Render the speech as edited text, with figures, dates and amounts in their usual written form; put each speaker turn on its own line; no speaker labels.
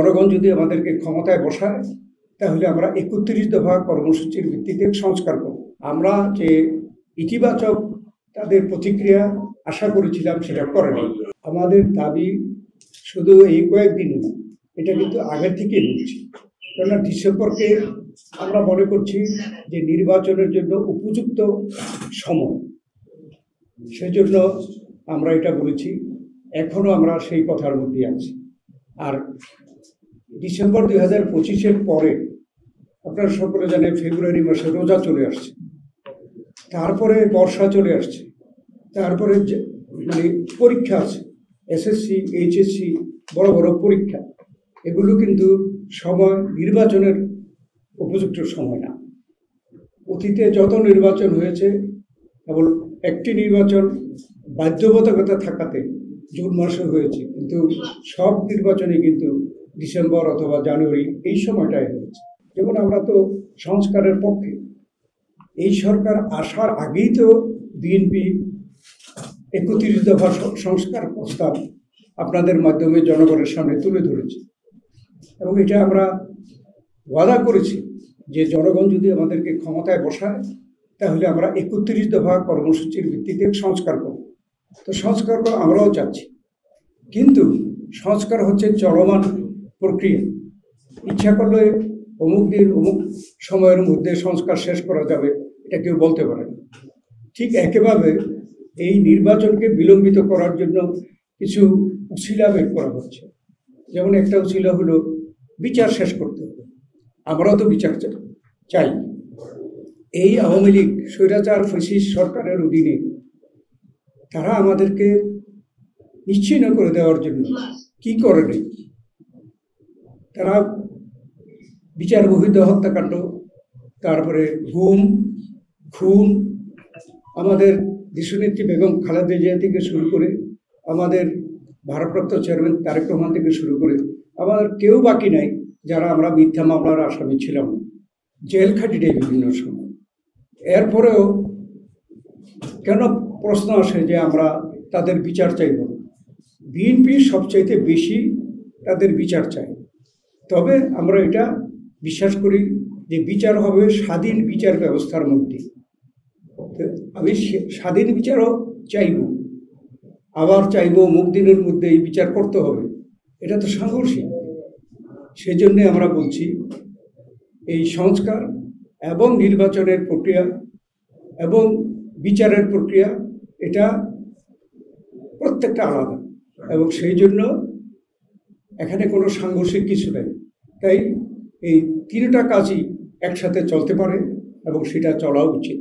জনগণ যদি আমাদেরকে ক্ষমতায় বসায় তাহলে আমরা ৩১ দফা কর্মসূচির ভিত্তিতে সংস্কার করব। আমরা যে ইতিবাচক তাদের প্রতিক্রিয়া আশা করেছিলাম সেটা করেনি। আমাদের দাবি শুধু এই কয়েকদিন না, এটা কিন্তু আগের থেকেই বলছি। কেননা ডিসেম্বরকে আমরা মনে করছি যে নির্বাচনের জন্য উপযুক্ত সময়, সেজন্য আমরা এটা বলেছি। এখনো আমরা সেই কথার মধ্যে আছি। আর ডিসেম্বর 2025-এর পরে আপনারা সকলে জানেন ফেব্রুয়ারি মাসে রোজা চলে আসছে, তারপরে বর্ষা চলে আসছে, তারপরে মানে পরীক্ষা আছে, এসএসসি, এইচএসসি, বড় বড় পরীক্ষা। এগুলো কিন্তু সময় নির্বাচনের উপযুক্ত সময় না। অতীতে যত নির্বাচন হয়েছে কেবল একটি নির্বাচন বাধ্যবাধকতা থাকাতে জুন মাসে হয়েছে, কিন্তু সব নির্বাচনে কিন্তু ডিসেম্বর অথবা জানুয়ারি এই সময়টায় হয়েছে। যেমন আমরা তো সংস্কারের পক্ষে। এই সরকার আসার আগেই তো বিএনপি ৩১ দফা সংস্কার প্রস্তাব আপনাদের মাধ্যমে জনগণের সামনে তুলে ধরেছে, এবং এটা আমরা ওয়াদা করেছি যে জনগণ যদি আমাদেরকে ক্ষমতায় বসায় তাহলে আমরা ৩১ দফা কর্মসূচির ভিত্তিতে সংস্কার করব। তো সংস্কার আমরাও চাচ্ছি, কিন্তু সংস্কার হচ্ছে চলমান প্রক্রিয়া। ইচ্ছা করলে অমুক দিন অমুক সময়ের মধ্যে সংস্কার শেষ করা যাবে, এটা কেউ বলতে পারে না। ঠিক একইভাবে এই নির্বাচনকে বিলম্বিত করার জন্য কিছু উছিলা বের করা হচ্ছে। যেমন একটা উছিলা হলো বিচার শেষ করতে হবে। আমরাও তো বিচার চাই। এই আওয়ামী লীগ স্বৈরাচার ফ্যাসিস্ট সরকারের অধীনে তারা আমাদেরকে নিশ্চিহ্ন করে দেওয়ার জন্য কি করে নেই। তারা বিচার বহির্ভূত হত্যাকাণ্ড, তারপরে গুম, খুন, আমাদের দেশনেত্রী বেগম খালেদা জিয়া থেকে শুরু করে আমাদের ভারপ্রাপ্ত চেয়ারম্যান তারেক রহমান থেকে শুরু করে আমাদের কেউ বাকি নাই যারা আমরা মিথ্যা মামলার আসামি ছিলাম, জেল খাটিয়ে বিভিন্ন সময়। এরপরেও কেন প্রশ্ন আসে যে আমরা তাদের বিচার চাইব? বিএনপি সবচাইতে বেশি তাদের বিচার চাই। তবে আমরা এটা বিশ্বাস করি যে বিচার হবে স্বাধীন বিচার ব্যবস্থার মধ্যে। আমি স্বাধীন বিচারও চাইব, আবার চাইব অমুক দিনের মধ্যে এই বিচার করতে হবে। এটা তো সাংঘর্ষিক। সেজন্যে আমরা বলছি এই সংস্কার এবং নির্বাচনের প্রক্রিয়া এবং বিচারের প্রক্রিয়া এটা প্রত্যেকটা আলাদা, এবং সেই জন্য এখানে কোনো সাংঘর্ষিক কিছু নেই। তাই এই তিনটা কাজই একসাথে চলতে পারে এবং সেটা চলা উচিত।